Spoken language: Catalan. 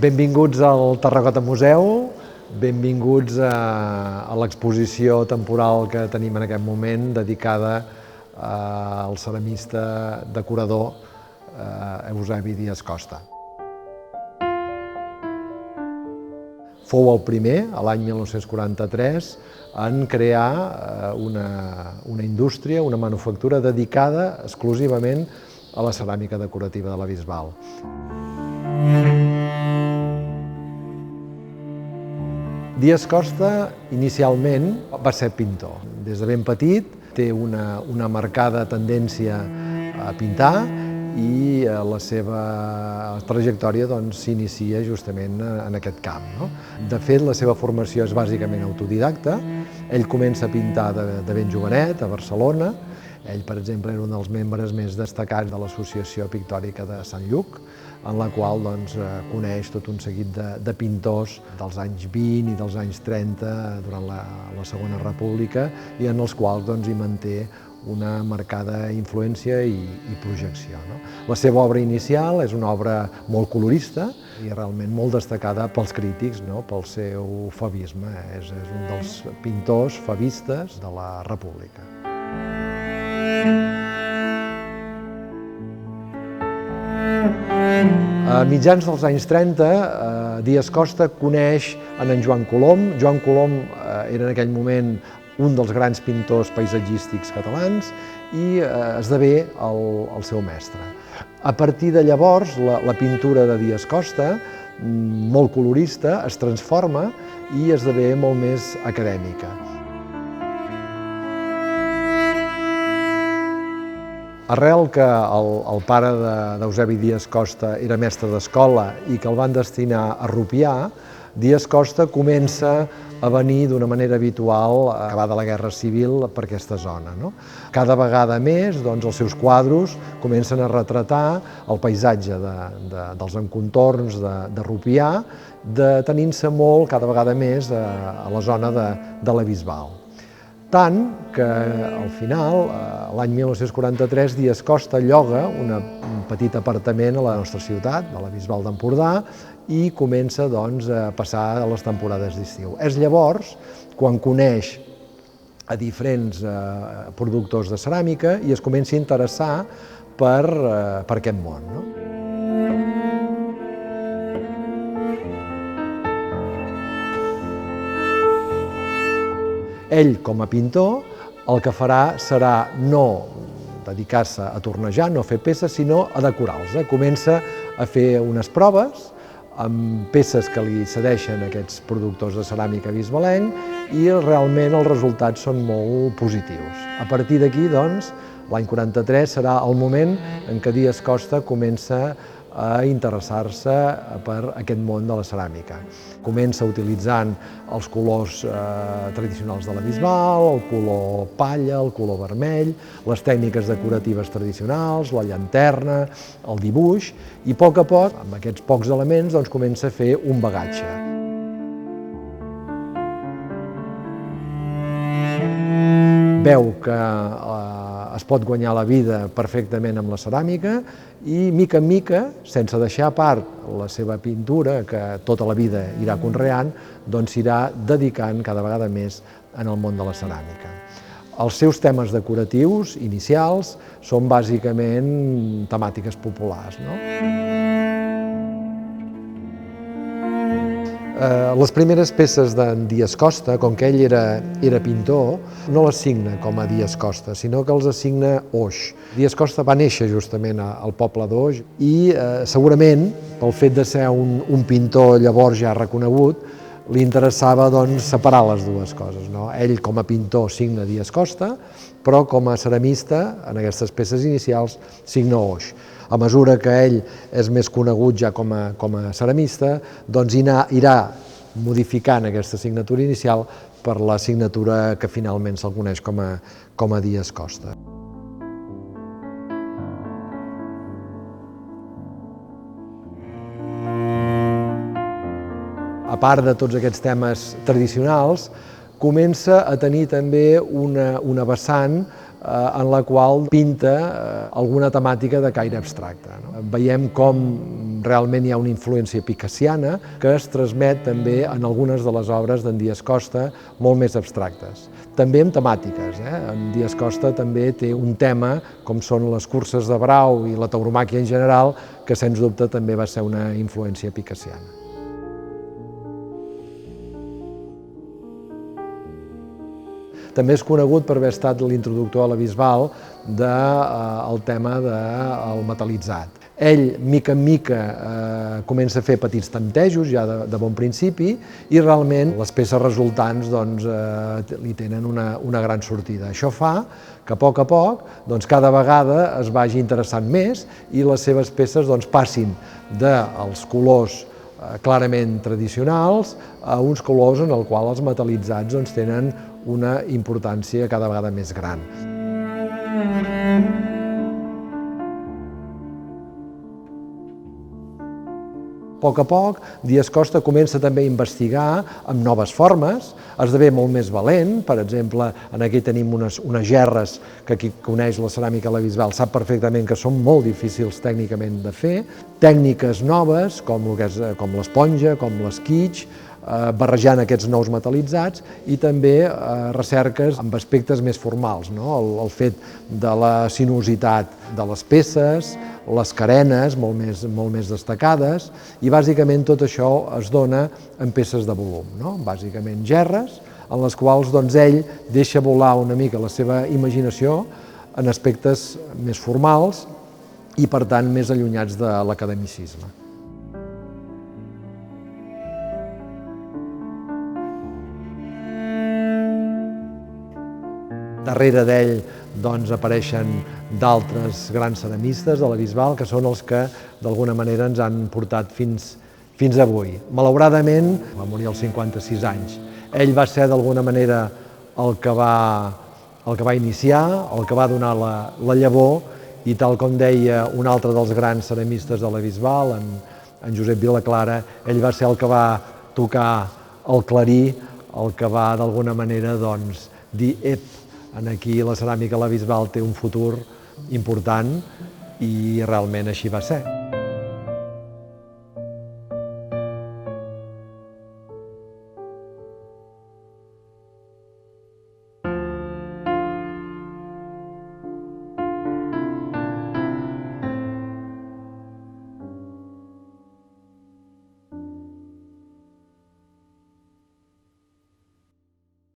Benvinguts al Terracota Museu, benvinguts a l'exposició temporal que tenim en aquest moment dedicada al ceramista decorador Eusebi Díaz Costa. Fou el primer, l'any 1943, en crear una indústria, una manufactura dedicada exclusivament a la ceràmica decorativa de la Bisbal. Díaz Costa inicialment va ser pintor. Des de ben petit té una marcada tendència a pintar i la seva trajectòria s'inicia justament en aquest camp. De fet, la seva formació és bàsicament autodidacta. Ell comença a pintar de ben jovenet a Barcelona. Ell, per exemple, era un dels membres més destacats de l'Associació Pictòrica de Sant Lluc, en la qual coneix tot un seguit de pintors dels anys 20 i dels anys 30 durant la Segona República i en els quals hi manté una marcada influència i projecció. La seva obra inicial és una obra molt colorista i realment molt destacada pels crítics, pel seu favisme. És un dels pintors favistes de la República. A mitjans dels anys 30, Díaz Costa coneix en Joan Colom. Joan Colom era en aquell moment un dels grans pintors paisatgístics catalans i esdevé el seu mestre. A partir de llavors, la pintura de Díaz Costa, molt colorista, es transforma i esdevé molt més acadèmica. Arrel que el pare d'Eusebi Díaz Costa era mestre d'escola i que el van destinar a Rupià, Díaz Costa comença a venir d'una manera habitual, acabada la Guerra Civil, per aquesta zona. Cada vegada més els seus quadros comencen a retratar el paisatge dels encontorns de Rupià, detenint-se molt, cada vegada més, a la zona de la Bisbal. Tant que, al final, l'any 1943, Díaz Costa lloga un petit apartament a la nostra ciutat, a la Bisbal d'Empordà, i comença a passar a les temporades d'estiu. És llavors quan coneix a diferents productors de ceràmica i es comença a interessar per aquest món. Ell, com a pintor, el que farà serà no dedicar-se a tornejar, no a fer peces, sinó a decorar-los. Comença a fer unes proves amb peces que li cedeixen aquests productors de ceràmica bisbalenc i realment els resultats són molt positius. A partir d'aquí, l'any 43 serà el moment en què Díaz Costa comença a interessar-se per aquest món de la ceràmica. Comença utilitzant els colors tradicionals de la Bisbal, el color palla, el color vermell, les tècniques decoratives tradicionals, la llanterna, el dibuix, i a poc, amb aquests pocs elements, comença a fer un bagatge. Veu que es pot guanyar la vida perfectament amb la ceràmica i, mica en mica, sense deixar a part la seva pintura, que tota la vida irà conreant, s'irà dedicant cada vegada més en el món de la ceràmica. Els seus temes decoratius inicials són bàsicament temàtiques populars. Les primeres peces d'en Díaz Costa, com que ell era pintor, no les signa com a Díaz Costa, sinó que els assigna Oix. Díaz Costa va néixer justament al poble d'Oix i segurament, pel fet de ser un pintor llavors ja reconegut, li interessava separar les dues coses. Ell, com a pintor, signa Díaz Costa, però com a ceramista, en aquestes peces inicials, signa Oix. A mesura que ell és més conegut ja com a ceramista, irà modificant aquesta signatura inicial per la signatura que finalment se'l coneix com a Díaz Costa. A part de tots aquests temes tradicionals, comença a tenir també una vessant en la qual pinta alguna temàtica de caire abstracte. Veiem com realment hi ha una influència picassiana que es transmet també en algunes de les obres d'en Díaz Costa, molt més abstractes. També amb temàtiques. En Díaz Costa també té un tema, com són les curses de brau i la tauromàquia en general, que sens dubte també va ser una influència picassiana. També és conegut per haver estat l'introductor a la Bisbal del tema del metal·litzat. Ell, mica en mica, comença a fer petits tantejos ja de bon principi i realment les peces resultants li tenen una gran sortida. Això fa que a poc cada vegada es vagi interessant més i les seves peces passin dels colors clarament tradicionals a uns colors en els quals els metal·litzats tenen una importància cada vegada més gran. A poc, Díaz Costa comença també a investigar amb noves formes, esdevé molt més valent. Per exemple, aquí tenim unes gerres que qui coneix la ceràmica a la Bisbal sap perfectament que són molt difícils tècnicament de fer, tècniques noves com l'esponja, com l'esquitx, barrejant aquests nous metal·litzats i també recerques amb aspectes més formals, el fet de la sinuositat de les peces, les carenes molt més destacades i bàsicament tot això es dona en peces de volum, bàsicament gerres en les quals ell deixa volar una mica la seva imaginació en aspectes més formals i per tant més allunyats de l'academicisme. Darrere d'ell apareixen d'altres grans ceramistes de la Bisbal, que són els que d'alguna manera ens han portat fins avui. Malauradament, va morir als 56 anys. Ell va ser d'alguna manera el que va iniciar, el que va donar la llavor i tal com deia un altre dels grans ceramistes de la Bisbal, en Josep Vilaclara, ell va ser el que va tocar el clarí, el que va d'alguna manera dir aquí la ceràmica a la Bisbal té un futur important i realment així va ser.